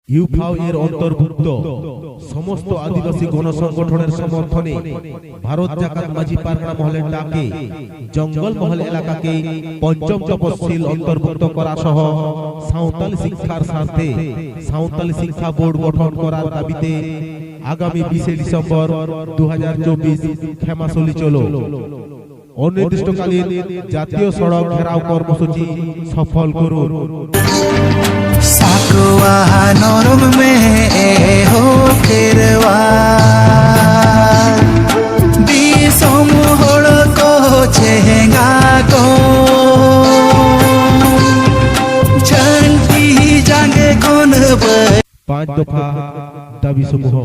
ইউফাও এর অন্তর্ভুক্ত সমস্ত আদিবাসী গণসংগঠনের সমর্থনে ভারত জাকাত মাঝি পারগনা মহলের ডাকে জঙ্গল মহল এলাকাকে পঞ্চম তপশিল অন্তর্ভুক্ত করা সহ সাঁওতালি শিক্ষার স্বার্থে সাঁওতালি শিক্ষা বোর্ড গঠন করার দাবিতে আগামী 20 ডিসেম্বর 2024 খেমাশোলি চলো অনির্দিষ্টকালীন জাতীয় সড়ক ঘেরাও কর্মসূচি সফল করুন। साकुआ नरम में हो फिरवा दिसम होड़ को चेंगा को झंटी जागे कौन पांच दफा दाबी समूह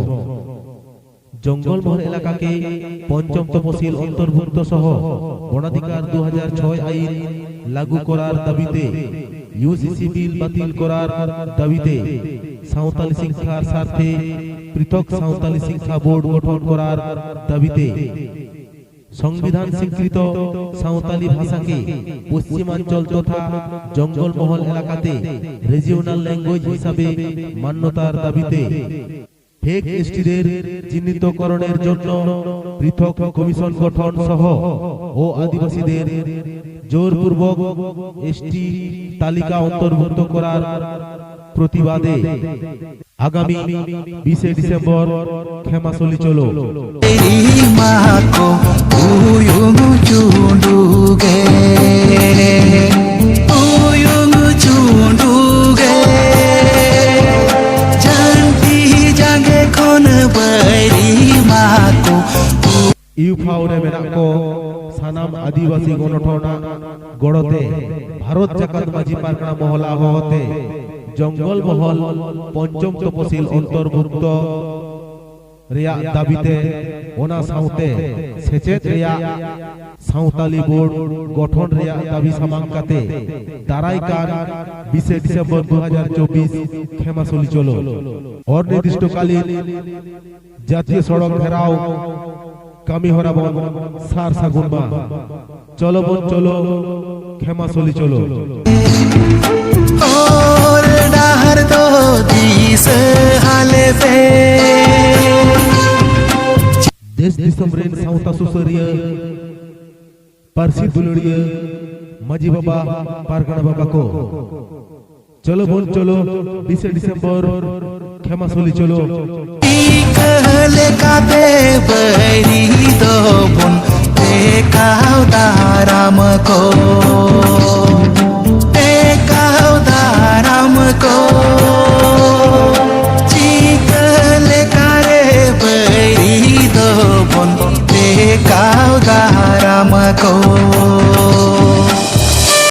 জঙ্গল মহল এলাকাকে পঞ্চম তপশিল অন্তর্ভুক্ত সহ বনাধিকার 2006 আইন লাগু করার দাবিতে ইউসিসি বিল বাতিল করার দাবিতে সাঁওতালি শিক্ষার স্বার্থে পৃথক সাঁওতালি শিক্ষা বোর্ড গঠন করার দাবিতে সংবিধান স্বীকৃত সাঁওতালি ভাষাকে পশ্চিমাঞ্চল তথা জঙ্গল মহল এলাকাতে রিজিওনাল ল্যাঙ্গুয়েজ হিসাবে মান্যতার দাবিতে ফেক এসটিদের চিহ্নিতকরণের জন্য পৃথক কমিশন গঠন সহ ও আদিবাসীদের জোরপূর্বক এসটি তালিকা অন্তর্ভুক্ত করার প্রতিবাদে আগামী 20 ডিসেম্বর খেমাশোলি চলো ইউফাও রে মেনা কো সানাম আদিবাসী গণঠনা গড়তে ভারত জাকাত মাঝি পারগনা মহল আহতে জঙ্গল মহল পঞ্চম তপশিল অন্তর্ভুক্ত রেয়া দাবিতে ওনা সাউতে সেচেত রেয়া সাঁওতালি বোর্ড গঠন রেয়া দাবি সামাঙ্কাতে দারাইকান 20 ডিসেম্বর 2024 খেমাশোলি চলো অনির্দিষ্টকালীন জাতীয় সড়ক ঘেরাও কামি হরাবন সার সাগুনবা চলো বোন চলো খেমাশোলি চলো और डहर दो दिस हाले पे देश दिसम रेन साउता सुसरिया पारसी दुलड़िया माजी बाबा पारगना बाबा को चलो बोल चलो 20 डिसेंबर खेमाशोली चलो कहले काते बरी दो बुन देखाओ दाराम को देखाओ दाराम को कहले कारे बरी दो बुन देखाओ दाराम को